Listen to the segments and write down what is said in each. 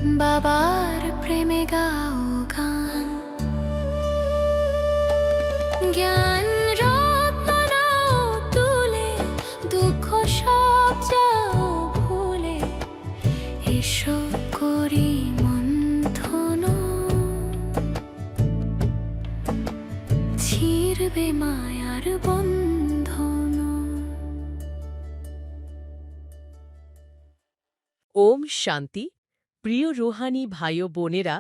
বাবার প্রেমে গাও গান, জ্ঞান রত্ন নাও তুলে, দুঃখ সব যাও ভুলে, এসো করি মন্থন, ছিড়বে মায়ার বন্ধন। ওম শান্তি। প্রিয় রুহানি ভাই ও বোনেরা,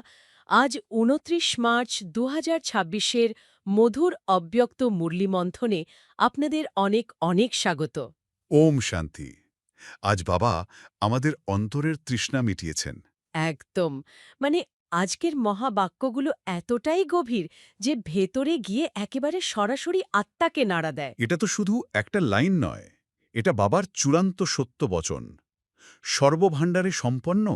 আজ ২৯ মার্চ ২০২৬-এর মধুর অব্যক্ত মুরলীমন্থনে আপনাদের অনেক অনেক স্বাগত। ওম শান্তি। আজ বাবা আমাদের অন্তরের তৃষ্ণা মিটিয়েছেন। একদম, মানে আজকের মহাবাক্যগুলো এতটাই গভীর যে ভেতরে গিয়ে একেবারে সরাসরি আত্মাকে নাড়া দেয়। এটা তো শুধু একটা লাইন নয়, এটা বাবার চূড়ান্ত সত্য বচন। সর্বভাণ্ডারে সম্পন্ন,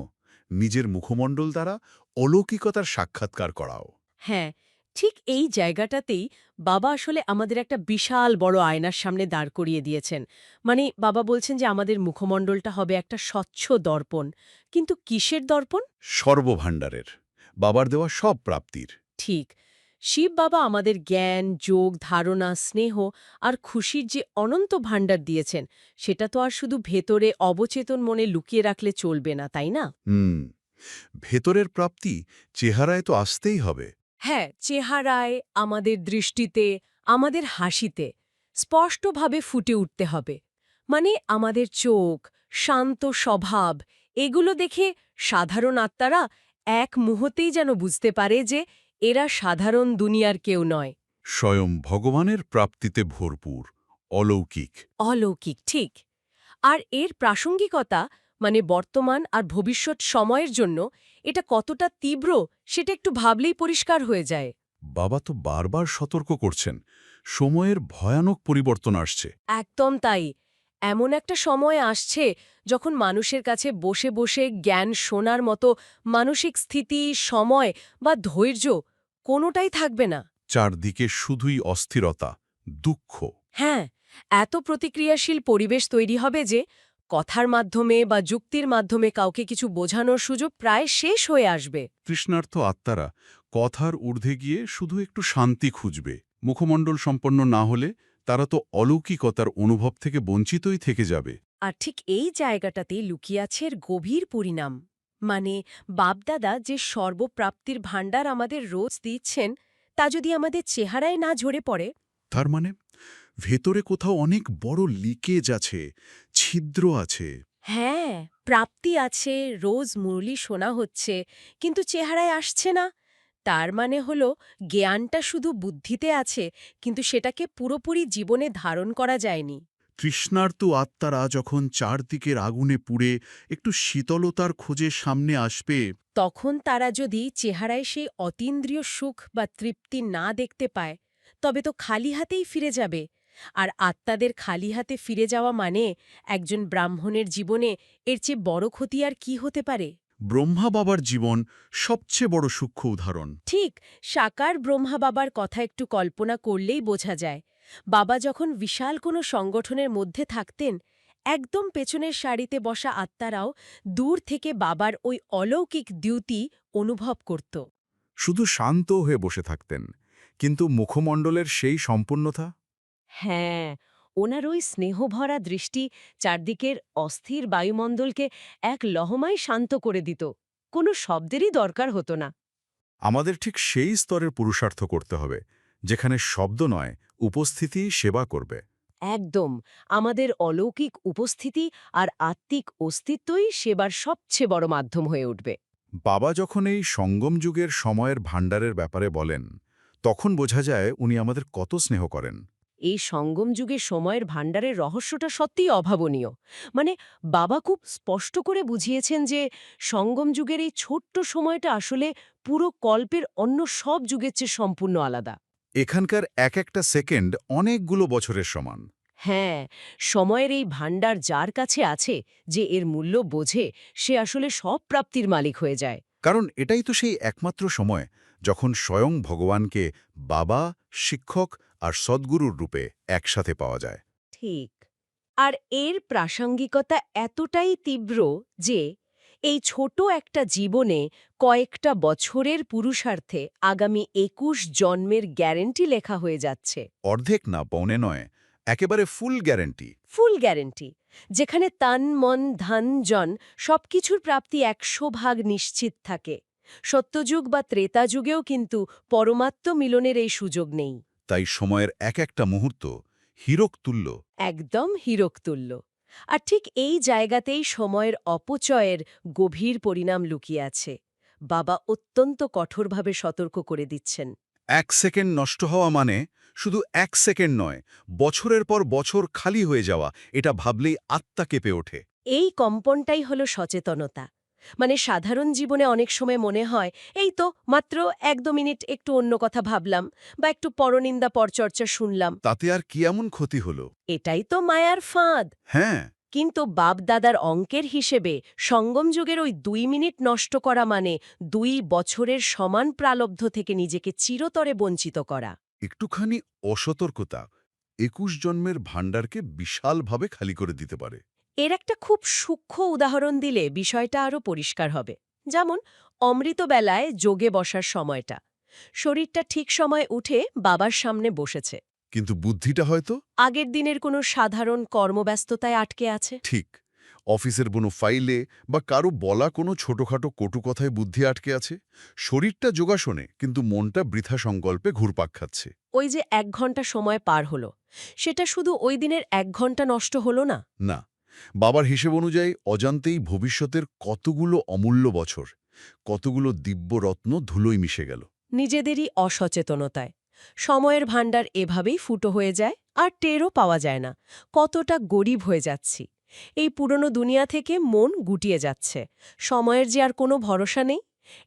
নিজের মুখমণ্ডল দ্বারা অলৌকিকতার সাক্ষাৎকার করাও। হ্যাঁ, ঠিক এই জায়গাটাতেই বাবা আসলে আমাদের একটা বিশাল বড় আয়নার সামনে দাঁড় করিয়ে দিয়েছেন। মানে বাবা বলছেন যে আমাদের মুখমণ্ডলটা হবে একটা স্বচ্ছ দর্পণ। কিন্তু কিসের দর্পণ? সর্বভাণ্ডারের, বাবার দেওয়া সব প্রাপ্তির। ঠিক, শিব বাবা আমাদের জ্ঞান, যোগ, ধারণা, স্নেহ আর খুশির যে অনন্ত ভাণ্ডার দিয়েছেন, সেটা তো আর শুধু ভেতরে অবচেতন মনে লুকিয়ে রাখলে চলবে না, তাই না? ভেতরের প্রাপ্তি চেহারায় তো আসতেই হবে। হ্যাঁ, চেহারায়, আমাদের দৃষ্টিতে, আমাদের হাসিতে স্পষ্টভাবে ফুটে উঠতে হবে। মানে আমাদের চোখ, শান্ত স্বভাব, এগুলো দেখে সাধারণ আত্মারা এক মুহূর্তেই যেন বুঝতে পারে যে এরা সাধারণ দুনিয়ার কেউ নয়। স্বয়ং ভগবানের প্রাপ্তিতে ভরপুর, অলৌকিক। অলৌকিক, ঠিক। আর এর প্রাসঙ্গিকতা, মানে বর্তমান আর ভবিষ্যৎ সময়ের জন্য এটা কতটা তীব্র সেটা একটু ভাবলেই পরিষ্কার হয়ে যায়। বাবা তো বারবার সতর্ক করছেন, সময়ের ভয়ানক পরিবর্তন আসছে। একদম তাই। এমন একটা সময় আসছে যখন মানুষের কাছে বসে বসে জ্ঞান শোনার মতো মানসিক স্থিতি, সময় বা ধৈর্য কোনোটাই থাকবে না। চারদিকে শুধুই অস্থিরতা, দুঃখ। হ্যাঁ, এত প্রতিক্রিয়াশীল পরিবেশ তৈরি হবে যে কথার মাধ্যমে বা যুক্তির মাধ্যমে কাউকে কিছু বোঝানোর সুযোগ প্রায় শেষ হয়ে আসবে। তৃষ্ণার্ত আত্মারা কথার ঊর্ধ্বে গিয়ে শুধু একটু শান্তি খুঁজবে। মুখমণ্ডল সম্পন্ন না হলে তারা তো অলৌকিকতার অনুভব থেকে বঞ্চিতই থেকে যাবে। আর ঠিক এই জায়গাটাতেই লুকিয়ে আছে এর গভীর পরিণাম। মানে বাপদাদা যে সর্বপ্রাপ্তির ভাণ্ডার আমাদের রোজ দিচ্ছেন, তা যদি আমাদের চেহারায় না ঝরে পড়ে। তার মানে ভেতরে কোথাও অনেক বড় লিকেজ আছে, ছিদ্র আছে। হ্যাঁ, প্রাপ্তি আছে, রোজ মুরলি শোনা হচ্ছে, কিন্তু চেহারায় আসছে না। তার মানে হলো জ্ঞানটা শুধু বুদ্ধিতে আছে, কিন্তু সেটাকে পুরোপুরি জীবনে ধারণ করা যায়নি। তৃষ্ণার্ত আত্মারা যখন চারদিকের আগুনে পুড়ে একটু শীতলতার খোঁজে সামনে আসবে, তখন তারা যদি চেহারায় সেই অতীন্দ্রিয় সুখ বা তৃপ্তি না দেখতে পায়, তবে তো খালি হাতেই ফিরে যাবে। আর আত্মাদের খালি হাতে ফিরে যাওয়া মানে একজন ব্রাহ্মণের জীবনে এর চেয়ে বড় ক্ষতি আর কি হতে পারে? ব্রহ্মা বাবার জীবন সবচেয়ে বড় সূক্ষ্ম উদাহরণ। ঠিক, সাকার ব্রহ্মা বাবার কথা একটু কল্পনা করলেই বোঝা যায়। বাবা যখন বিশাল কোনো সংগঠনের মধ্যে থাকতেন, একদম পেছনের সারিতে বসা আত্মারাও দূর থেকে বাবার ওই অলৌকিক দ্যুতি অনুভব করত। শুধু শান্ত হয়ে বসে থাকতেন, কিন্তু মুখমণ্ডলের সেই সম্পূর্ণতা। হ্যাঁ, ওনার ওই স্নেহভরা দৃষ্টি চারদিকের অস্থির বায়ুমণ্ডলকে এক লহমায় শান্ত করে দিত। কোনো শব্দেরই দরকার হতো না। আমাদের ঠিক সেই স্তরের পুরুষার্থ করতে হবে, যেখানে শব্দ নয়, উপস্থিতি সেবা করবে। একদম, আমাদের অলৌকিক উপস্থিতি আর আত্মিক অস্তিত্বই সেবার সবচেয়ে বড় মাধ্যম হয়ে উঠবে। বাবা যখন এই সঙ্গম যুগের সময়ের ভাণ্ডারের ব্যাপারে বলেন, তখন বোঝা যায় উনি আমাদের কত স্নেহ করেন। এই সঙ্গম যুগে সময়ের ভাণ্ডারের রহস্যটা সত্যিই অভাবনীয়। মানে বাবা খুব স্পষ্ট করে বুঝিয়েছেন যে সঙ্গম যুগের এই ছোট্ট সময়টা আসলে পুরো কল্পের অন্য সব যুগের চেয়ে সম্পূর্ণ আলাদা। এখানকার এক একটা সেকেন্ড অনেকগুলো বছরের সমান। হ্যাঁ, সময়ের এই ভাণ্ডার যার কাছে আছে, যে এর মূল্য বোঝে, সে আসলে সব প্রাপ্তির মালিক হয়ে যায়। কারণ এটাই তো সেই একমাত্র সময় যখন স্বয়ং ভগবানকে বাবা, শিক্ষক আর সদ্গুরুর রূপে একসাথে পাওয়া যায়। ঠিক। আর এর প্রাসঙ্গিকতা এতটাই তীব্র যে এই ছোট একটা জীবনে কয়েকটা বছরের পুরুষার্থে আগামী ২১ জন্মের গ্যারেন্টি লেখা হয়ে যাচ্ছে। অর্ধেক না, পৌনে নয়, একেবারে ফুল গ্যারেন্টি। ফুল গ্যারেন্টি, যেখানে তান মন ধন জন সবকিছুর প্রাপ্তি ১০০% নিশ্চিত থাকে। সত্যযুগ বা ত্রেতা যুগেও কিন্তু পরমাত্ম মিলনের এই সুযোগ নেই। তাই সময়ের এক একটা মুহূর্ত হীরক তুল্য। একদম হীরকতুল্য। আর ঠিক এই জায়গাতেই সময়ের অপচয়ের গভীর পরিণাম লুকিয়ে আছে। বাবা অত্যন্ত কঠোরভাবে সতর্ক করে দিচ্ছেন। ১ সেকেন্ড নষ্ট হওয়া মানে শুধু ১ সেকেন্ড নয়, বছরের পর বছর খালি হয়ে যাওয়া। এটা ভাবলেই আত্মা কেঁপে ওঠে। এই কম্পনটাই হলো সচেতনতা। মানে সাধারণ জীবনে অনেক সময় মনে হয়, এই তো মাত্র ১-২ মিনিট একটু অন্য কথা ভাবলাম বা একটু পরনিন্দা পরচর্চা শুনলাম, তাতে আর কি এমন ক্ষতি হলো? এটাই তো মায়ার ফাঁদ। হ্যাঁ, কিন্তু বাপ-দাদার অঙ্কের হিসেবে সঙ্গম যুগের ওই ২ মিনিট নষ্ট করা মানে ২ বছরের সমান প্রালব্ধ থেকে নিজেকে চিরতরে বঞ্চিত করা। একটুখানি অসতর্কতা ২১ জন্মের ভাণ্ডারকে বিশালভাবে খালি করে দিতে পারে। এর একটা খুব সূক্ষ্ম উদাহরণ দিলে বিষয়টা আরও পরিষ্কার হবে। যেমন অমৃতবেলায় যোগে বসার সময়টা। শরীরটা ঠিক সময় উঠে বাবার সামনে বসেছে। কিন্তু বুদ্ধিটা হয়তো আগের দিনের কোনো সাধারণ কর্মব্যস্ততায় আটকে আছে। ঠিক, অফিসের কোনো ফাইলে বা কারো বলা কোনো ছোটখাটো কটু কথায় বুদ্ধি আটকে আছে। শরীরটা যোগাসনে, কিন্তু মনটা বৃথা সংকল্পে ঘুরপাক খাচ্ছে। ওই যে ১ ঘন্টা সময় পার হলো, সেটা শুধু ওই দিনের ১ ঘন্টা নষ্ট হলো না। না, বাবার হিসেব অনুযায়ী অজান্তেই ভবিষ্যতের কতগুলো অমূল্য বছর, কতগুলো দিব্যরত্ন ধুলোয় মিশে গেল। নিজেদেরই অসচেতনতায় সময়ের ভাণ্ডার এভাবেই ফুটো হয়ে যায় আর টেরও পাওয়া যায় না কতটা গরিব হয়ে যাচ্ছি। এই পুরনো দুনিয়া থেকে মন গুটিয়ে যাচ্ছে। সময়ের যে আর কোনো ভরসা নেই।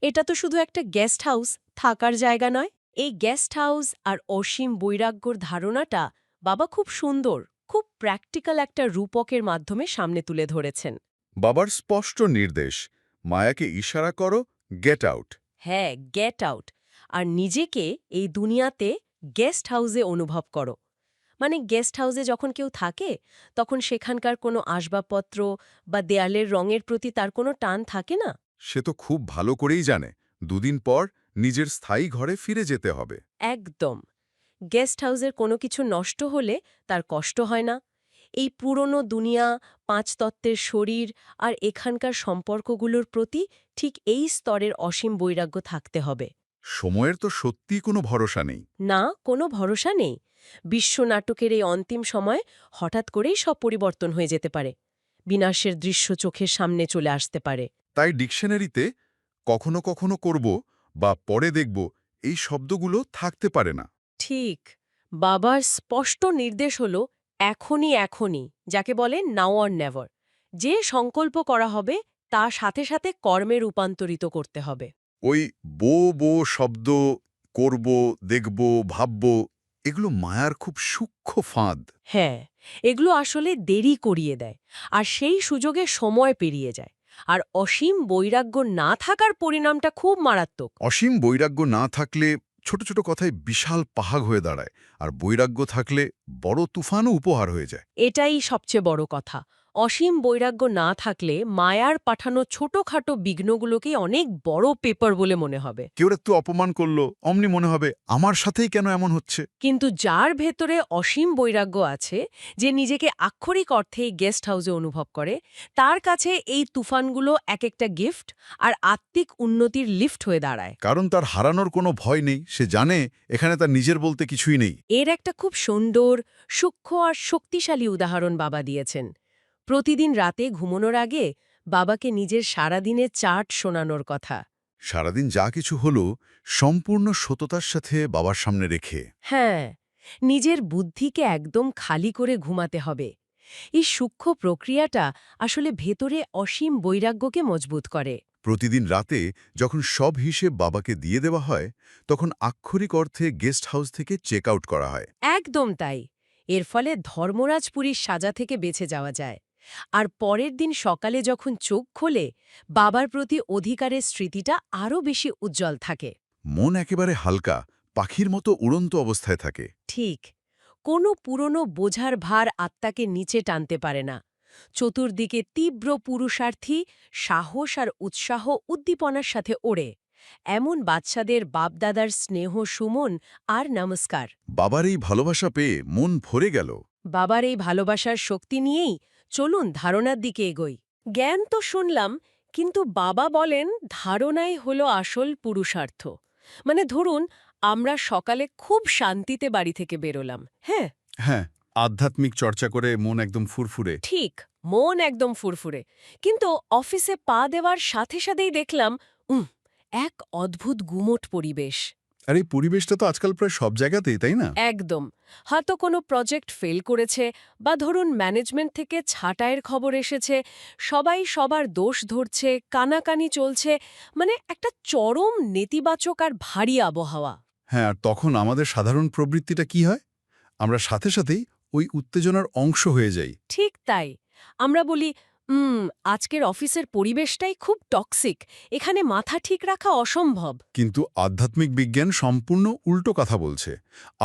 এটা তো শুধু একটা গেস্ট হাউস, থাকার জায়গা নয়। এই গেস্ট হাউস আর অসীম বৈরাগ্যর ধারণাটা বাবা খুব সুন্দর, খুব প্র্যাকটিক্যাল একটা রূপকের মাধ্যমে সামনে তুলে ধরেছেন। বাবার স্পষ্ট নির্দেশ, মায়াকে ইশারা করো, গেট আউট। হ্যাঁ, গেট আউট। আর নিজেকে এই দুনিয়াতে গেস্ট হাউসে অনুভব করো। মানে গেস্ট হাউসে যখন কেউ থাকে, তখন সেখানকার কোনো আসবাবপত্র বা দেয়ালের রঙের প্রতি তার কোনো টান থাকে না। সে তো খুব ভালো করেই জানে ২ দিন পর নিজের স্থায়ী ঘরে ফিরে যেতে হবে। একদম। গেস্ট হাউসের কোনো কিছু নষ্ট হলে তার কষ্ট হয় না। এই পুরনো দুনিয়া, ৫ তত্ত্বের শরীর আর এখানকার সম্পর্কগুলোর প্রতি ঠিক এই স্তরের অসীম বৈরাগ্য থাকতে হবে। সময়ের তো সত্যিই কোনো ভরসা নেই। না, কোনো ভরসা নেই। বিশ্বনাটকের এই অন্তিম সময় হঠাৎ করেই সব পরিবর্তন হয়ে যেতে পারে। বিনাশের দৃশ্য চোখের সামনে চলে আসতে পারে। তাই ডিকশনারিতে কখনো কখনো করব বা পরে দেখব এই শব্দগুলো থাকতে পারে না। ঠিক। বাবার স্পষ্ট নির্দেশ হল এখনই এখনই, যাকে বলে নাও অর নেভার। যে সংকল্প করা হবে তা সাথে সাথে কর্মে রূপান্তরিত করতে হবে। ওই বো বো শব্দ, করব, দেখব, ভাবব, এগুলো মায়ার খুব সূক্ষ্ম ফাঁদ। হ্যাঁ, এগুলো আসলে দেরি করিয়ে দেয় আর সেই সুযোগে সময় পেরিয়ে যায়। আর অসীম বৈরাগ্য না থাকার পরিণামটা খুব মারাত্মক। অসীম বৈরাগ্য না থাকলে ছোট ছোট কথায় বিশাল পাহাড় হয়ে দাঁড়ায়, আর বৈরাগ্য থাকলে বড় তুফানও উপহার হয়ে যায়। এটাই সবচেয়ে বড় কথা। অসীম বৈরাগ্য না থাকলে মায়ার পাঠানো ছোটখাটো বিঘ্নগুলোকেই অনেক বড় পেপার বলে মনে হবে। কেউ একটু অপমান করলো, অমনি মনে হবে আমার সাথেই কেন এমন হচ্ছে। কিন্তু যার ভেতরে অসীম বৈরাগ্য আছে, যে নিজেকে আক্ষরিক অর্থেই গেস্ট হাউসে অনুভব করে, তার কাছে এই তুফানগুলো এক একটা গিফট আর আত্মিক উন্নতির লিফট হয়ে দাঁড়ায়। কারণ তার হারানোর কোনো ভয় নেই, সে জানে এখানে তার নিজের বলতে কিছুই নেই। এর একটা খুব সুন্দর, সূক্ষ্ম আর শক্তিশালী উদাহরণ বাবা দিয়েছেন। প্রতিদিন রাতে ঘুমানোর আগে বাবাকে নিজের সারাদিনের চার্ট শোনানোর কথা। সারাদিন যা কিছু হলো সম্পূর্ণ সততার সাথে বাবার সামনে রেখে। হ্যাঁ, নিজের বুদ্ধিকে একদম খালি করে ঘুমাতে হবে। এই সূক্ষ্ম প্রক্রিয়াটা আসলে ভেতরে অসীম বৈরাগ্যকে মজবুত করে। প্রতিদিন রাতে যখন সব হিসেব বাবাকে দিয়ে দেওয়া হয়, তখন আক্ষরিক অর্থে গেস্ট হাউস থেকে চেক আউট করা হয়। একদম তাই। এর ফলে ধর্মরাজপুরীর সাজা থেকে বেঁচে যাওয়া যায়। আর পরের দিন সকালে যখন চোখ খোলে, বাবার প্রতি অধিকারের স্মৃতিটা আরও বেশি উজ্জ্বল থাকে। মন একেবারে হালকা, পাখির মতো উড়ন্ত অবস্থায় থাকে। ঠিক। কোনো পুরনো বোঝার ভার আত্মাকে নিচে টানতে পারে না। চতুর্দিকে তীব্র পুরুষার্থী সাহস আর উৎসাহ উদ্দীপনার সাথে ওড়ে। এমন বাচ্চাদের বাপদাদার স্নেহ সুমন আর নমস্কার। বাবার এই ভালোবাসা পেয়ে মন ভরে গেল। বাবার এই ভালোবাসার শক্তি নিয়েই চলুন ধারণার দিকে এগোই। জ্ঞান তো শুনলাম, কিন্তু বাবা বলেন ধারণাই হলো আসল পুরুষার্থ। মানে ধরুন, আমরা সকালে খুব শান্তিতে বাড়ি থেকে বেরোলাম, হ্যাঁ, হ্যাঁ, আধ্যাত্মিক চর্চা করে মন একদম ফুরফুরে। ঠিক, মন একদম ফুরফুরে। কিন্তু অফিসে পা দেওয়ার সাথে সাথেই দেখলাম এক অদ্ভুত গুমোট পরিবেশ। আর এই পরিবেশটা তো আজকাল প্রায় সব জায়গাতেই, তাই না? একদম। হয়তো কোনো প্রজেক্ট ফেল করেছে, বা ধরুন ম্যানেজমেন্ট থেকে ছাঁটাইয়ের খবর এসেছে, সবাই সবার দোষ ধরছে, কানাকানি চলছে, মানে একটা চরম নেতিবাচক আর ভারী আবহাওয়া। হ্যাঁ, আর তখন আমাদের সাধারণ প্রবৃত্তিটা কি হয়? আমরা সাথে সাথেই ওই উত্তেজনার অংশ হয়ে যাই। ঠিক তাই। আমরা বলি, আজকের অফিসের পরিবেশটাই খুব টক্সিক, এখানে মাথা ঠিক রাখা অসম্ভব। কিন্তু আধ্যাত্মিক বিজ্ঞান সম্পূর্ণ উল্টো কথা বলছে।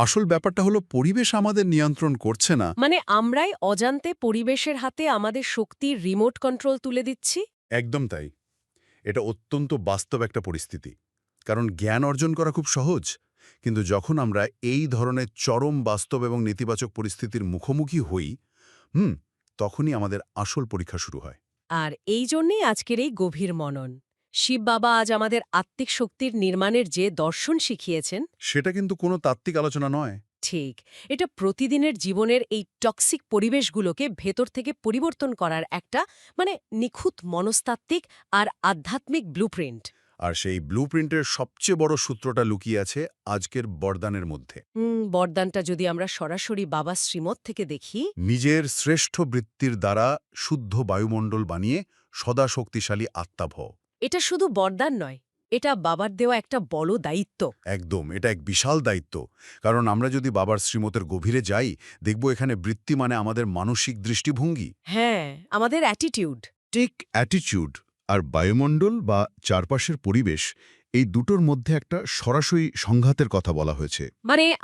আসল ব্যাপারটা হলো পরিবেশ আমাদের নিয়ন্ত্রণ করছে না। মানে আমরাই অজান্তে পরিবেশের হাতে আমাদের শক্তির রিমোট কন্ট্রোল তুলে দিচ্ছি। একদম তাই। এটা অত্যন্ত বাস্তব একটা পরিস্থিতি। কারণ জ্ঞান অর্জন করা খুব সহজ, কিন্তু যখন আমরা এই ধরনের চরম বাস্তব এবং নেতিবাচক পরিস্থিতির মুখোমুখি হই, তখনই আমাদের আসল পরীক্ষা শুরু হয়। আর এই জন্যেই আজকের এই গভীর মনন। শিব বাবা আজ আমাদের আত্মিক শক্তির নির্মাণের যে দর্শন শিখিয়েছেন, সেটা কিন্তু কোনো তাত্ত্বিক আলোচনা নয়। ঠিক, এটা প্রতিদিনের জীবনের এই টক্সিক পরিবেশগুলোকে ভেতর থেকে পরিবর্তন করার একটা নিখুঁত মনস্তাত্ত্বিক আর আধ্যাত্মিক ব্লুপ্রিন্ট। আর সেই ব্লুপ্রিন্টের সবচেয়ে বড় সূত্রটা লুকিয়ে আছে আজকের বরদানের মধ্যে। বরদানটা যদি আমরা সরাসরি বাবা শ্রীমত থেকে দেখি, নিজের শ্রেষ্ঠ বৃত্তির দ্বারা শুদ্ধ বায়ুমণ্ডল বানিয়ে সদা শক্তিশালী আত্মাভব। এটা শুধু বরদান নয়, এটা বাবার দেওয়া একটা বড় দায়িত্ব। একদম, এটা এক বিশাল দায়িত্ব। কারণ আমরা যদি বাবার শ্রীমতের গভীরে যাই, দেখব এখানে বৃত্তি মানে আমাদের মানসিক দৃষ্টিভঙ্গি। হ্যাঁ, আমাদের অ্যাটিটিউড। ঠিক, অ্যাটিটিউড আর বায়ুমণ্ডল বা চারপাশের পরিবেশ, এই দুটোর মধ্যে একটা সরাসরি সংঘাতের কথা বলা হয়েছে।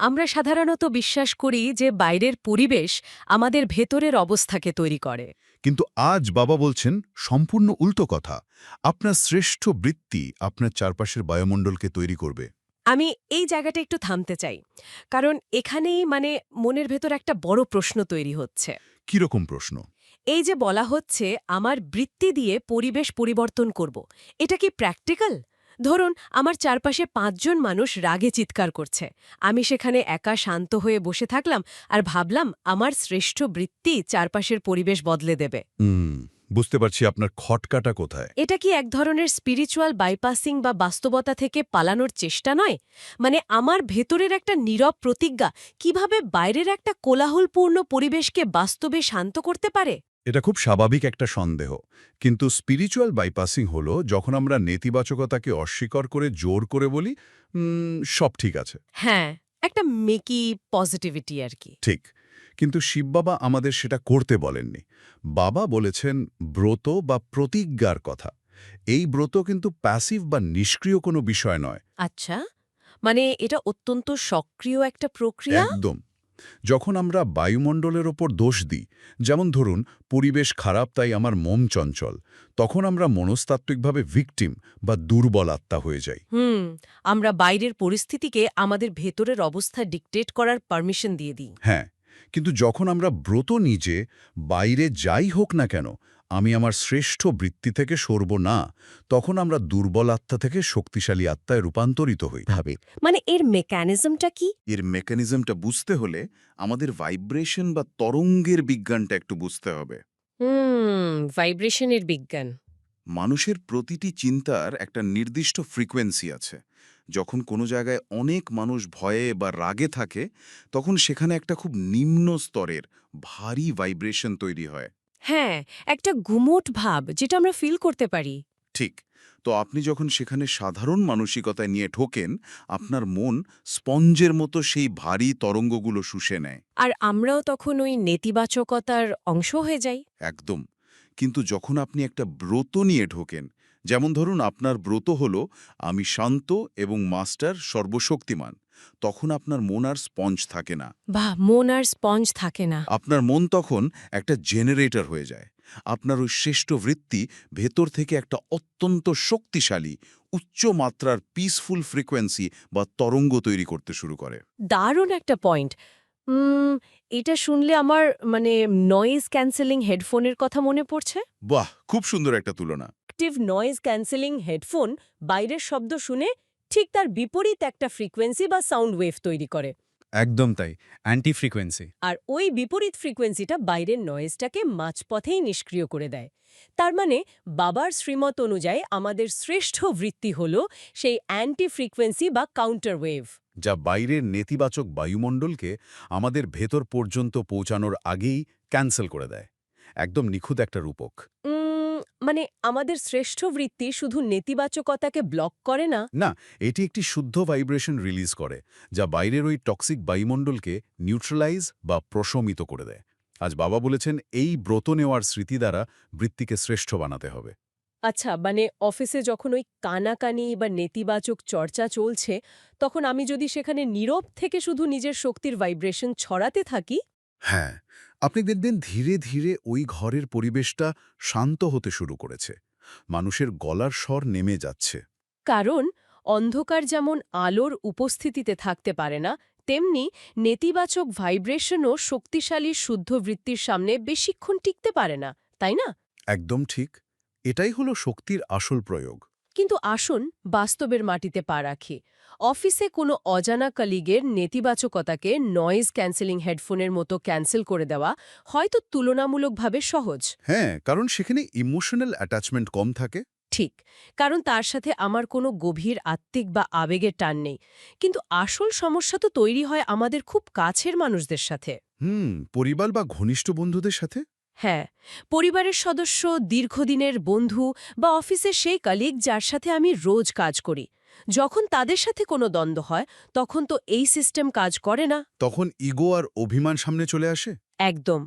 আমরা সাধারণত বিশ্বাস করি যে বাইরের পরিবেশ আমাদের ভেতরের অবস্থাকে তৈরি করে। কিন্তু আজ বাবা বলছেন সম্পূর্ণ উল্টো কথা। আপনার শ্রেষ্ঠ বৃত্তি আপনার চারপাশের বায়ুমণ্ডলকে তৈরি করবে। আমি এই জায়গাটা একটু থামতে চাই, কারণ এখানেই মনের ভেতর একটা বড় প্রশ্ন তৈরি হচ্ছে। কিরকম প্রশ্ন? এই যে বলা হচ্ছে আমার বৃত্তি দিয়ে পরিবেশ পরিবর্তন করব, এটা কি প্র্যাকটিক্যাল? ধরুন আমার চারপাশে 5 জন মানুষ রাগে চিৎকার করছে, আমি সেখানে একা শান্ত হয়ে বসে থাকলাম আর ভাবলাম আমার শ্রেষ্ঠ বৃত্তি চারপাশের পরিবেশ বদলে দেবে। বুঝতে পারছি আপনার খটকাটা কোথায়। এটা কি এক ধরনের স্পিরিচুয়াল বাইপাসিং বা বাস্তবতা থেকে পালানোর চেষ্টা নয়? আমার ভেতরের একটা নীরব প্রতিজ্ঞা কিভাবে বাইরের একটা কোলাহলপূর্ণ পরিবেশকে বাস্তবে শান্ত করতে পারে? এটা খুব স্বাভাবিক একটা সন্দেহ, কিন্তু স্পিরিচুয়াল বাইপাসিং হলো যখন আমরা নেতিবাচকতাকে অস্বীকার করে জোর করে বলি সব ঠিক আছে। হ্যাঁ, একটা মেকি পজিটিভিটি আর কি। ঠিক, কিন্তু শিববাবা আমাদের সেটা করতে বলেননি। বাবা বলেছেন ব্রত বা প্রতিজ্ঞার কথা। এই ব্রত কিন্তু প্যাসিভ বা নিষ্ক্রিয় কোনো বিষয় নয়। আচ্ছা, এটা অত্যন্ত সক্রিয় একটা প্রক্রিয়া। একদম। যখন আমরা বায়ুমণ্ডলের ওপর দোষ দিই, যেমন ধরুন পরিবেশ খারাপ তাই আমার মন চঞ্চল, তখন আমরা মনস্তাত্ত্বিকভাবে ভিকটিম বা দুর্বল আত্মা হয়ে যাই। আমরা বাইরের পরিস্থিতিকে আমাদের ভেতরের অবস্থা ডিকটেট করার পারমিশন দিয়ে দিই। হ্যাঁ, কিন্তু যখন আমরা ব্রত নিজে বাইরে যাই হোক না কেন আমি আমার শ্রেষ্ঠ বৃত্তি থেকে সরব না, তখন আমরা দুর্বল আত্মা থেকে শক্তিশালী আত্মায় রূপান্তরিত হই। এর মেকানিজমটা কি? এর মেকানিজমটা বুঝতে হলে আমাদের ভাইব্রেশন বা তরঙ্গের বিজ্ঞানটা একটু বুঝতে হবে। ভাইব্রেশনের বিজ্ঞান। মানুষের প্রতিটি চিন্তার একটা নির্দিষ্ট ফ্রিকোয়েন্সি আছে। যখন কোনো জায়গায় অনেক মানুষ ভয়ে বা রাগে থাকে, তখন সেখানে একটা খুব নিম্ন স্তরের ভারী ভাইব্রেশন তৈরি হয়। হ্যাঁ, একটা গুমোট ভাব যেটা আমরা ফিল করতে পারি। ঠিক, তো আপনি যখন সেখানে সাধারণ মানসিকতায় নিয়ে ঢোকেন, আপনার মন স্পঞ্জের মতো সেই ভারী তরঙ্গগুলো শুষে নেয়। আর আমরাও তখন ওই নেতিবাচকতার অংশ হয়ে যাই। একদম। কিন্তু যখন আপনি একটা ব্রত নিয়ে ঢোকেন, যেমন ধরুন আপনার ব্রত হলো আমি শান্ত এবং মাস্টার সর্বশক্তিমান, তখন আপনার মন আর স্পঞ্জ থাকে না। বা মন আর স্পঞ্জ থাকে না। আপনার মন তখন একটা জেনারেটর হয়ে যায়। আপনার ওই শ্রেষ্ঠ বৃত্তি ভেতর থেকে একটা অত্যন্ত শক্তিশালী, উচ্চ মাত্রার পিসফুল ফ্রিকোয়েন্সি বা তরঙ্গ তৈরি করতে শুরু করে। দারুণ একটা পয়েন্ট। এটা শুনলে আমার নয়েজ ক্যান্সেলিং হেডফোনের কথা মনে পড়ছে। বাহ, খুব সুন্দর একটা তুলনা। অ্যাক্টিভ নয়েজ ক্যান্সেলিং হেডফোন বাইরের শব্দ শুনে ঠিক তার বিপরীত একটা ফ্রিকোয়েন্সি বা সাউন্ড ওয়েভ তৈরি করে। একদম তাই, অ্যান্টি ফ্রিকোয়েন্সি। আর ওই বিপরীত ফ্রিকোয়েন্সিটা বাইরের নয়েজটাকে মাঝপথেই নিষ্ক্রিয় করে দেয়। তার মানে বাবার শ্রীমত অনুযায়ী আমাদের শ্রেষ্ঠ বৃত্তি হল সেই অ্যান্টি ফ্রিকোয়েন্সি বা কাউন্টার ওয়েভ, যা বাইরের নেতিবাচক বায়ুমণ্ডলকে আমাদের ভেতর পর্যন্ত পৌঁছানোর আগেই ক্যান্সেল করে দেয়। একদম নিখুঁত একটা রূপক। আমাদের শ্রেষ্ঠ বৃত্তি শুধু নেতিবাচকতাকে ব্লক করে না। না, এটি একটি শুদ্ধ ভাইব্রেশন রিলিজ করে, যা বাইরের ওই টক্সিক বায়ুমণ্ডলকে নিউট্রালাইজ বা প্রশমিত করে দেয়। আজ বাবা বলেছেন এই ব্রত নেওয়ার স্মৃতি দ্বারা বৃত্তিকে শ্রেষ্ঠ বানাতে হবে। আচ্ছা, অফিসে যখন ওই কানাকানি বা নেতিবাচক চর্চা চলছে, তখন আমি যদি সেখানে নীরব থেকে শুধু নিজের শক্তির ভাইব্রেশন ছড়াতে থাকি। হ্যাঁ, আপনি দেখবেন ধীরে ধীরে ওই ঘরের পরিবেশটা শান্ত হতে শুরু করেছে। মানুষের গলার স্বর নেমে যাচ্ছে। কারণ অন্ধকার যেমন আলোর উপস্থিতিতে থাকতে পারে না, তেমনি নেতিবাচক ভাইব্রেশনও শক্তিশালী শুদ্ধ বৃত্তির সামনে বেশিক্ষণ টিকতে পারে না, তাই না? একদম ঠিক। এটাই হলো শক্তির আসল প্রয়োগ। কিন্তু আসুন বাস্তবের মাটিতে পা রাখি। অফিসে কোনো অজানা কলিগের নেতিবাচকতাকে নয়েজ ক্যান্সেলিং হেডফোনের মতো ক্যান্সেল করে দেওয়া হয়তো তুলনামূলকভাবে সহজ। হ্যাঁ, কারণ সেখানে ইমোশনাল অ্যাটাচমেন্ট কম থাকে। ঠিক, কারণ তার সাথে আমার কোনো গভীর আত্মিক বা আবেগের টান নেই। কিন্তু আসল সমস্যা তো তৈরি হয় আমাদের খুব কাছের মানুষদের সাথে। পরিবার বা ঘনিষ্ঠ বন্ধুদের সাথে। হ্যাঁ, পরিবারের সদস্য, দীর্ঘদিনের বন্ধু বা অফিসের সেই কলিগ যার সাথে আমি রোজ কাজ করি। যখন তাদের সাথে কোনো দ্বন্দ্ব হয়, তখন তো এই সিস্টেম কাজ করে না। তখন ইগো আর অভিমান সামনে চলে আসে। একদম।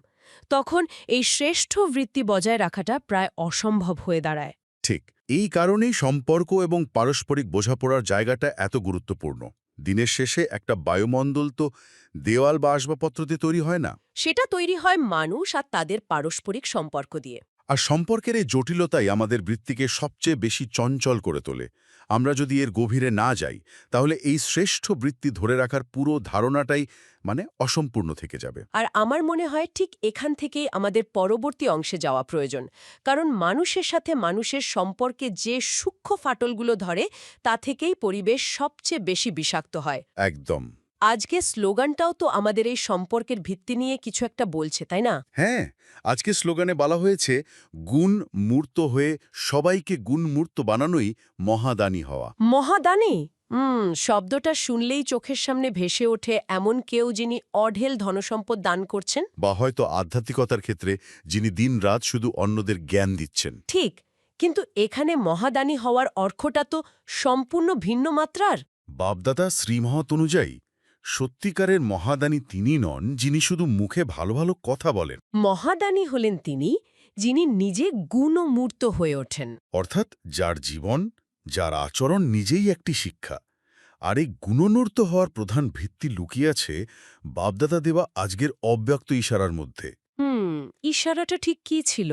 তখন এই শ্রেষ্ঠ বৃত্তি বজায় রাখাটা প্রায় অসম্ভব হয়ে দাঁড়ায়। ঠিক, এই কারণেই সম্পর্ক এবং পারস্পরিক বোঝাপড়ার জায়গাটা এত গুরুত্বপূর্ণ। দিনের শেষে একটা বায়ুমণ্ডল তো দেওয়াল বা আসবাবপত্র দিয়ে তৈরি হয় না। সেটা তৈরি হয় মানুষ আর তাদের পারস্পরিক সম্পর্ক দিয়ে। আর সম্পর্কের এই জটিলতাই আমাদের বৃত্তিকে সবচেয়ে বেশি চঞ্চল করে তোলে। আমরা যদি এর গভীরে না যাই, তাহলে এই শ্রেষ্ঠ বৃত্তি ধরে রাখার পুরো ধারণাটাই অসম্পূর্ণ থেকে যাবে। আর আমার মনে হয় ঠিক এখান থেকেই আমাদের পরবর্তী অংশে যাওয়া প্রয়োজন। কারণ মানুষের সাথে মানুষের সম্পর্কে যে সূক্ষ্ম ফাটলগুলো ধরে, তা থেকেই পরিবেশ সবচেয়ে বেশি বিষাক্ত হয়। একদম। আজকে স্লোগানটাও তো আমাদের এই সম্পর্কের ভিত্তি নিয়ে কিছু একটা বলছে, তাই না? হ্যাঁ, আজকে স্লোগানে বলা হয়েছে গুণ মূর্ত হয়ে সবাইকে গুণমূর্ত বানানোই মহাদানী হওয়া। মহাদানী। শব্দটা শুনলেই চোখের সামনে ভেসে ওঠে এমন কেউ যিনি অঢেল ধনসম্পদ দান করছেন। বা হয়তো আধ্যাত্মিকতার ক্ষেত্রে যিনি দিনরাত শুধু অন্যদের জ্ঞান দিচ্ছেন। ঠিক, কিন্তু এখানে মহাদানী হওয়ার অর্থটা তো সম্পূর্ণ ভিন্ন মাত্রার। বাপদাদা শ্রীমহৎ অনুযায়ী সত্যিকারের মহাদানী তিনি নন যিনি শুধু মুখে ভালো ভালো কথা বলেন। মহাদানী হলেন তিনি যিনি নিজে গুণমূর্ত হয়ে ওঠেন। অর্থাৎ যার জীবন, যার আচরণ নিজেই একটি শিক্ষা। আর এই গুণমূর্ত হওয়ার প্রধান ভিত্তি লুকিয়ে আছে বাপদাদা দেওয়া আজকের অব্যক্ত ইশারার মধ্যে। ইশারাটা ঠিক কী ছিল?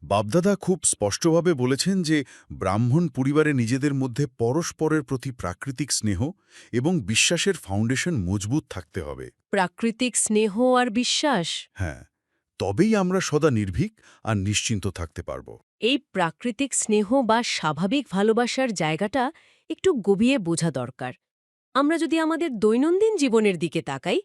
বাপদাদা খুব স্পষ্টভাবে বলেছেন যে ব্রাহ্মণ পরিবারে নিজেদের মধ্যে পরস্পরের প্রতি প্রাকৃতিক স্নেহ এবং বিশ্বাসের ফাউন্ডেশন মজবুত থাকতে হবে। প্রাকৃতিক স্নেহ আর বিশ্বাস। হ্যাঁ, তবেই আমরা সদা নির্ভীক আর নিশ্চিন্ত থাকতে পারব। এই প্রাকৃতিক স্নেহ বা স্বাভাবিক ভালোবাসার জায়গাটা একটু গভীরে বোঝা দরকার। আমরা যদি আমাদের দৈনন্দিন জীবনের দিকে তাকাই,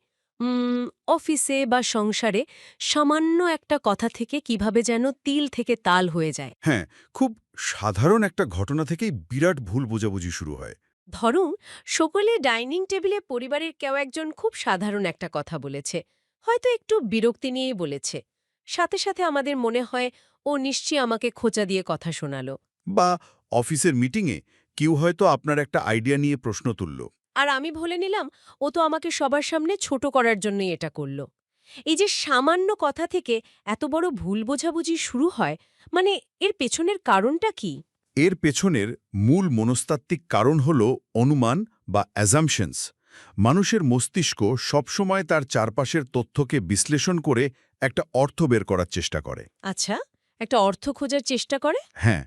অফিসে বা সংসারে সামান্য একটা কথা থেকে কিভাবে যেন তিল থেকে তাল হয়ে যায়। হ্যাঁ, খুব সাধারণ একটা ঘটনা থেকেই বিরাট ভুল বোঝাবুঝি শুরু হয়। ধরুন, সকলে ডাইনিং টেবিলে পরিবারের কেউ একজন খুব সাধারণ একটা কথা বলেছে, হয়তো একটু বিরক্তি নিয়েই বলেছে। সাথে সাথে আমাদের মনে হয় ও নিশ্চয়ই আমাকে খোঁচা দিয়ে কথা শোনালো। বা অফিসের মিটিংয়ে কেউ হয়তো আপনার একটা আইডিয়া নিয়ে প্রশ্ন তুলল। আর আমি বলে নিলাম ও তো আমাকে সবার সামনে ছোট করার জন্যই এটা করল। এই যে সামান্য কথা থেকে এত বড় ভুল বোঝাবুঝি শুরু হয়, এর পেছনের কারণটা কি? এর পেছনের মূল মনস্তাত্ত্বিক কারণ হল অনুমান বা অ্যাজাম্পশনস। মানুষের মস্তিষ্ক সবসময় তার চারপাশের তথ্যকে বিশ্লেষণ করে একটা অর্থ বের করার চেষ্টা করে। আচ্ছা, একটা অর্থ খোঁজার চেষ্টা করে? হ্যাঁ,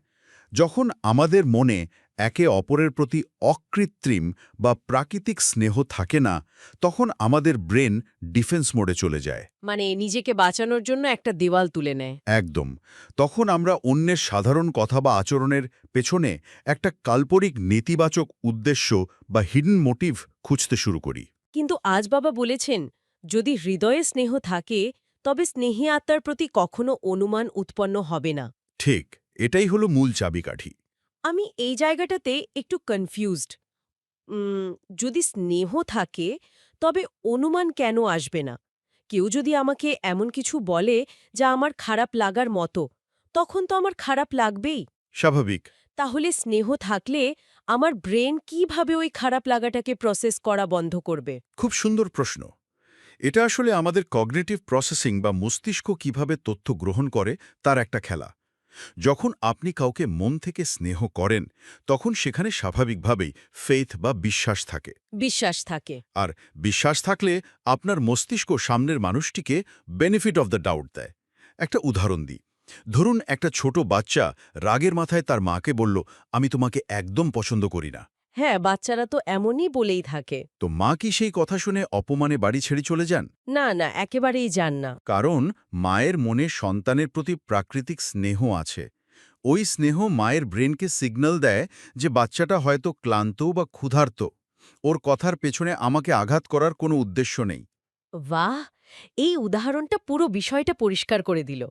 যখন আমাদের মনে একে অপরের প্রতি অকৃত্রিম বা প্রাকৃতিক স্নেহ থাকে না, তখন আমাদের ব্রেন ডিফেন্স মোডে চলে যায়। মানে নিজেকে বাঁচানোর জন্য একটা দেওয়াল তুলে নেয়। একদম। তখন আমরা অন্যের সাধারণ কথা বা আচরণের পেছনে একটা কাল্পনিক নেতিবাচক উদ্দেশ্য বা হিডেন মোটিভ খুঁজতে শুরু করি। কিন্তু আজ বাবা বলেছেন, যদি হৃদয়ে স্নেহ থাকে তবে স্নেহী আত্মার প্রতি কখনো অনুমান উৎপন্ন হবে না। ঠিক, এটাই হলো মূল চাবিকাঠি। আমি এই জায়গাটাতে একটু কনফিউজড। যদি স্নেহ থাকে তবে অনুমান কেন আসবে না? কেউ যদি আমাকে এমন কিছু বলে যা আমার খারাপ লাগার মতো, তখন তো আমার খারাপ লাগবেই। স্বাভাবিক। তাহলে স্নেহ থাকলে আমার ব্রেন কিভাবে ওই খারাপ লাগাটাকে প্রসেস করা বন্ধ করবে? খুব সুন্দর প্রশ্ন। এটা আসলে আমাদের কগনিটিভ প্রসেসিং বা মস্তিষ্ক কিভাবে তথ্য গ্রহণ করে তার একটা খেলা। যখন আপনি কাউকে মন থেকে স্নেহ করেন, তখন সেখানে স্বাভাবিকভাবেই ফেথ বা বিশ্বাস থাকে। বিশ্বাস থাকে। আর বিশ্বাস থাকলে আপনার মস্তিষ্ক সামনের মানুষটিকে বেনিফিট অফ দ্য ডাউট দেয়। একটা উদাহরণ দিই। ধরুন একটা ছোট বাচ্চা রাগের মাথায় তার মাকে বলল, আমি তোমাকে একদম পছন্দ করি না। হ্যাঁ, বাচ্চারা তো এমনই বলেই থাকে। তো মা কি সেই কথা শুনে অপমানে বাড়ি ছেড়ে চলে যান? না, না, একেবারেই যান না। কারণ মায়ের মনে সন্তানের প্রতি প্রাকৃতিক স্নেহ আছে। ওই স্নেহ মায়ের ব্রেনকে সিগন্যাল দেয় যে বাচ্চাটা হয়তো ক্লান্ত বা ক্ষুধার্ত। ওর কথার পেছনে আমাকে আঘাত করার কোনো উদ্দেশ্য নেই। বাহ! এই উদাহরণটা পুরো বিষয়টা পরিষ্কার করে দিল।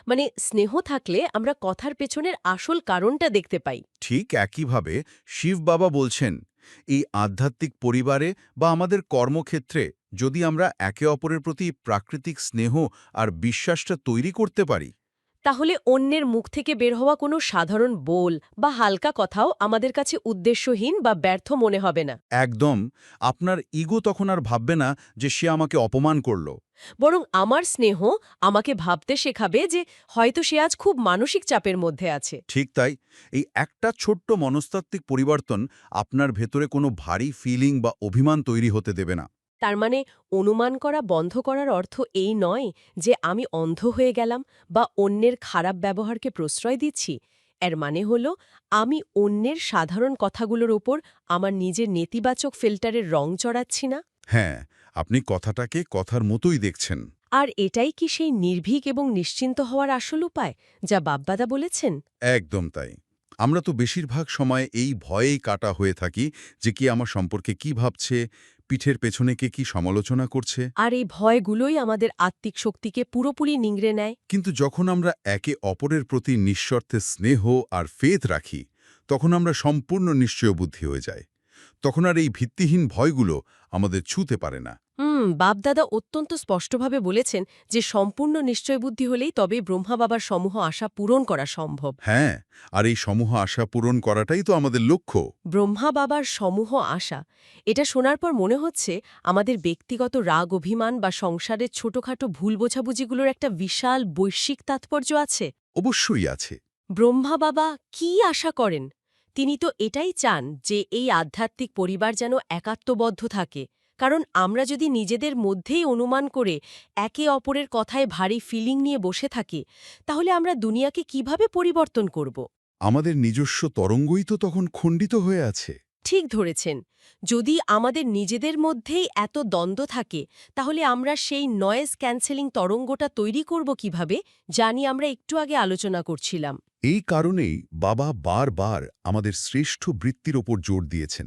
মানে স্নেহ থাকলে আমরা কথার পেছনের আসল কারণটা দেখতে পাই। ঠিক একইভাবে শিব বাবা বলছেন, এই আধ্যাত্মিক পরিবারে বা আমাদের কর্মক্ষেত্রে যদি আমরা একে অপরের প্রতি প্রাকৃতিক স্নেহ আর বিশ্বাসটা তৈরি করতে পারি, তাহলে অন্যের মুখ থেকে বের হওয়া কোনো সাধারণ বোল বা হালকা কথাও আমাদের কাছে উদ্দেশ্যহীন বা ব্যর্থ মনে হবে না। একদম, আপনার ইগো তখন আর ভাববে না যে সে আমাকে অপমান করল। বরং আমার স্নেহ আমাকে ভাবতে শেখাবে যে হয়তো সে আজ খুব মানসিক চাপের মধ্যে আছে। ঠিক তাই, এই একটা ছোট্ট মনস্তাত্ত্বিক পরিবর্তন আপনার ভেতরে কোনো ভারী ফিলিং বা অভিমান তৈরি হতে দেবে না। তার মানে অনুমান করা বন্ধ করার অর্থ এই নয় যে আমি অন্ধ হয়ে গেলাম বা অন্যের খারাপ ব্যবহারকে প্রশ্রয় দিচ্ছি। এর মানে হল আমি অন্যের সাধারণ কথাগুলোর ওপর আমার নিজের নেতিবাচক ফিল্টারের রং চড়াচ্ছি না। হ্যাঁ, আপনি কথাটাকে কথার মতোই দেখছেন। আর এটাই কি সেই নির্ভীক এবং নিশ্চিন্ত হওয়ার আসল উপায় যা বাপ্পাদা বলেছেন? একদম তাই। আমরা তো বেশিরভাগ সময় এই ভয়েই কাটা হয়ে থাকি যে কি আমার সম্পর্কে কি ভাবছে, পিঠের পেছনে কে কি সমালোচনা করছে। আর এই ভয়গুলোই আমাদের আত্মিক শক্তিকে পুরোপুরি নিংড়ে নেয়। কিন্তু যখন আমরা একে অপরের প্রতি নিঃশর্তে স্নেহ আর ফেথ রাখি, তখন আমরা সম্পূর্ণ নিশ্চয়বুদ্ধি হয়ে যাই। তখন আর এই ভিত্তিহীন ভয়গুলো আমাদের ছুঁতে পারে না। বাপদাদা অত্যন্ত স্পষ্টভাবে বলেছেন যে সম্পূর্ণ নিশ্চয়বুদ্ধি হলেই তবে ব্রহ্মা বাবার সমূহ আশা পূরণ করা সম্ভব। হ্যাঁ, আর এই সমূহ আশা পূরণ করাটাই তো আমাদের লক্ষ্য। ব্রহ্মা বাবার সমূহ আশা, এটা শোনার পর মনে হচ্ছে আমাদের ব্যক্তিগত রাগ অভিমান বা সংসারের ছোটখাটো ভুল বোঝাবুঝিগুলোর একটা বিশাল বৈশ্বিক তাৎপর্য আছে। অবশ্যই আছে। ব্রহ্মা বাবা কি আশা করেন? তিনি তো এটাই চান যে এই আধ্যাত্মিক পরিবার যেন একাত্মবদ্ধ থাকে। কারণ আমরা যদি নিজেদের মধ্যেই অনুমান করে একে অপরের কথায় ভারী ফিলিং নিয়ে বসে থাকি, তাহলে আমরা দুনিয়াকে কিভাবে পরিবর্তন করব? আমাদের নিজস্ব তরঙ্গই তো তখন খণ্ডিত হয়ে আছে। ঠিক ধরেছেন। যদি আমাদের নিজেদের মধ্যেই এত দ্বন্দ্ব থাকে, তাহলে আমরা সেই নয়েজ ক্যান্সেলিং তরঙ্গটা তৈরি করব কিভাবে, জানি আমরা একটু আগে আলোচনা করছিলাম। এই কারণেই বাবা বারবার আমাদের শ্রেষ্ঠ বৃত্তির ওপর জোর দিয়েছেন।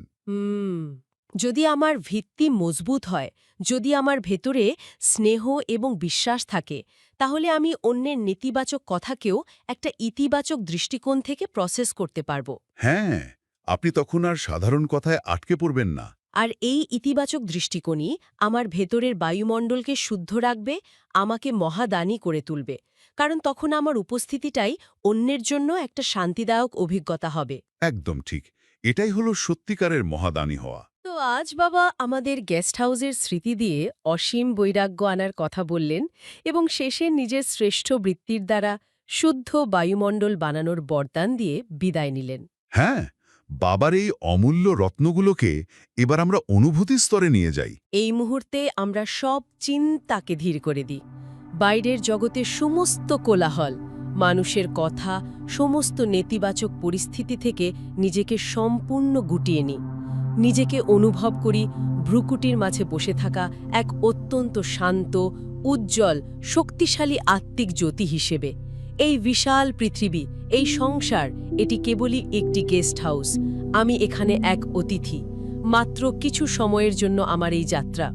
যদি আমার ভিত্তি মজবুত হয়, যদি আমার ভেতরে স্নেহ এবং বিশ্বাস থাকে, তাহলে আমি অন্যের নেতিবাচক কথাকেও একটা ইতিবাচক দৃষ্টিকোণ থেকে প্রসেস করতে পারব। হ্যাঁ, আপনি তখন আর সাধারণ কথায় আটকে পড়বেন না। আর এই ইতিবাচক দৃষ্টিকোণই আমার ভেতরের বায়ুমণ্ডলকে শুদ্ধ রাখবে, আমাকে মহাদানী করে তুলবে। কারণ তখন আমার উপস্থিতিটাই অন্যের জন্য একটা শান্তিদায়ক অভিজ্ঞতা হবে। একদম ঠিক। এটাই হলো সত্যিকারের মহাদানী হওয়া। তো আজ বাবা আমাদের গেস্ট হাউসের স্মৃতি দিয়ে অসীম বৈরাগ্য আনার কথা বললেন এবং শেষে নিজের শ্রেষ্ঠ বৃত্তির দ্বারা শুদ্ধ বায়ুমণ্ডল বানানোর বরদান দিয়ে বিদায় নিলেন। হ্যাঁ, বাবার এই অমূল্য রত্নগুলোকে এবার আমরা অনুভূতির স্তরে নিয়ে যাই। এই মুহূর্তে আমরা সব চিন্তাকে ধীর করে দিই। বাইরের জগতের সমস্ত কোলাহল, মানুষের কথা, সমস্ত নেতিবাচক পরিস্থিতি থেকে নিজেকে সম্পূর্ণ গুটিয়ে নিই। নিজেকে অনুভব করি ভ্রুকুটির মাঝে বসে থাকা এক অত্যন্ত শান্ত, উজ্জ্বল, শক্তিশালী আত্মিক জ্যোতি হিসেবে। এই বিশাল পৃথিবী, এই সংসার, এটি কেবলই একটি গেস্ট হাউস। আমি এখানে এক অতিথি। মাত্র কিছু সময়ের জন্য আমার এই যাত্রা।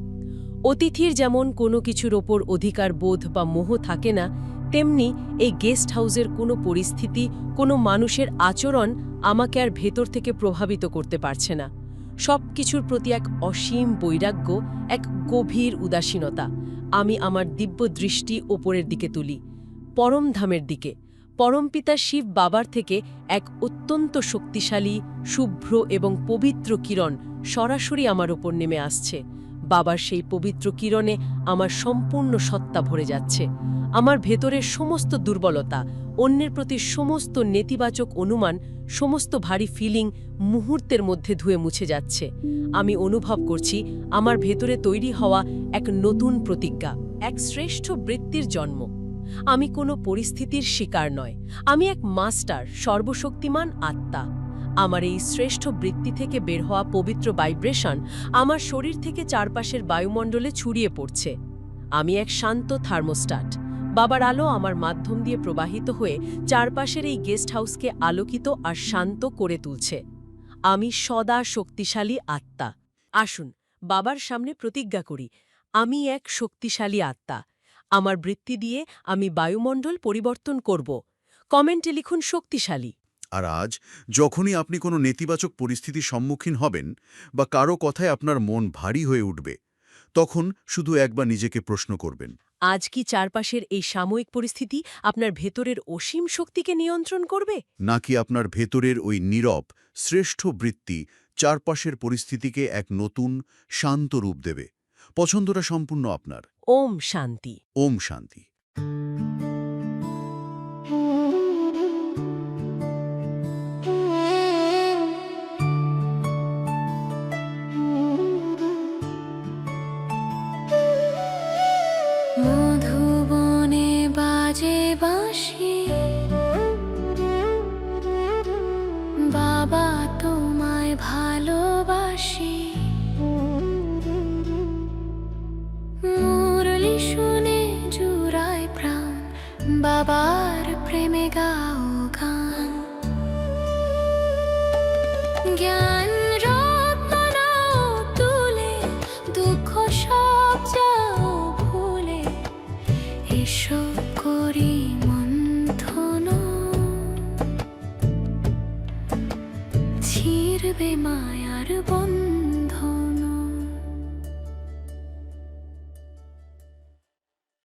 অতিথির যেমন কোনো কিছুর ওপর অধিকার বোধ বা মোহ থাকে না, তেমনি এই গেস্ট হাউসের কোনো পরিস্থিতি, কোনো মানুষের আচরণ আমাকে আর ভেতর থেকে প্রভাবিত করতে পারছে না। সব কিছুর প্রতি এক অসীম বৈরাগ্য, এক গভীর উদাসীনতা। আমি আমার দিব্য দৃষ্টি ওপরের দিকে তুলি, পরমধামের দিকে। পরমপিতা শিব বাবার থেকে এক অত্যন্ত শক্তিশালী, শুভ্র এবং পবিত্র কিরণ সরাসরি আমার ওপর নেমে আসছে। বাবার সেই পবিত্র কিরণে আমার সম্পূর্ণ সত্তা ভরে যাচ্ছে। আমার ভেতরের সমস্ত দুর্বলতা, অন্যের প্রতি সমস্ত নেতিবাচক অনুমান, সমস্ত ভারী ফিলিং মুহূর্তের মধ্যে ধুয়ে মুছে যাচ্ছে। আমি অনুভব করছি আমার ভেতরে তৈরি হওয়া এক নতুন প্রতিজ্ঞা, এক শ্রেষ্ঠ বৃত্তির জন্ম। আমি কোনো পরিস্থিতির শিকার নয়, আমি এক মাস্টার, সর্বশক্তিমান আত্মা। আমার এই শ্রেষ্ঠ বৃত্তি থেকে বের হওয়া পবিত্র ভাইব্রেশন আমার শরীর থেকে চারপাশের বায়ুমণ্ডলে ছড়িয়ে পড়ছে। আমি এক শান্ত থার্মোস্ট্যাট। বাবার আলো আমার মাধ্যম দিয়ে প্রবাহিত হয়ে চারপাশের এই গেস্ট হাউসকে আলোকিত আর শান্ত করে তুলছে। আমি সদা শক্তিশালী আত্মা। আসুন বাবার সামনে প্রতিজ্ঞা করি, আমি এক শক্তিশালী আত্মা। আমার বৃত্তি দিয়ে আমি বায়ুমণ্ডল পরিবর্তন করব। কমেন্টে লিখুন শক্তিশালী। আর আজ যখনই আপনি কোনো নেতিবাচক পরিস্থিতির সম্মুখীন হবেন বা কারো কথায় আপনার মন ভারী হয়ে উঠবে, তখন শুধু একবার নিজেকে প্রশ্ন করবেন, আজ কি চারপাশের এই সাময়িক পরিস্থিতি আপনার ভেতরের অসীম শক্তিকে নিয়ন্ত্রণ করবে? নাকি আপনার ভেতরের ওই নীরব শ্রেষ্ঠ বৃত্তি চারপাশের পরিস্থিতিকে এক নতুন শান্ত রূপ দেবে? পছন্দটা সম্পূর্ণ আপনার। ওম শান্তি। ওম শান্তি। মধুবনে বাজে বাঁশি, বাবা তোমায় ভালোবাসি। মুরলি শুনে জুড়ায় প্রাণ, বাবার প্রেমে গাও গান। জ্ঞান রত্ন নাও তুলে, দুঃখ সব যাও ভুলে, এসো করি মন্থন। ছিড়বে মায়ার বন্ধন।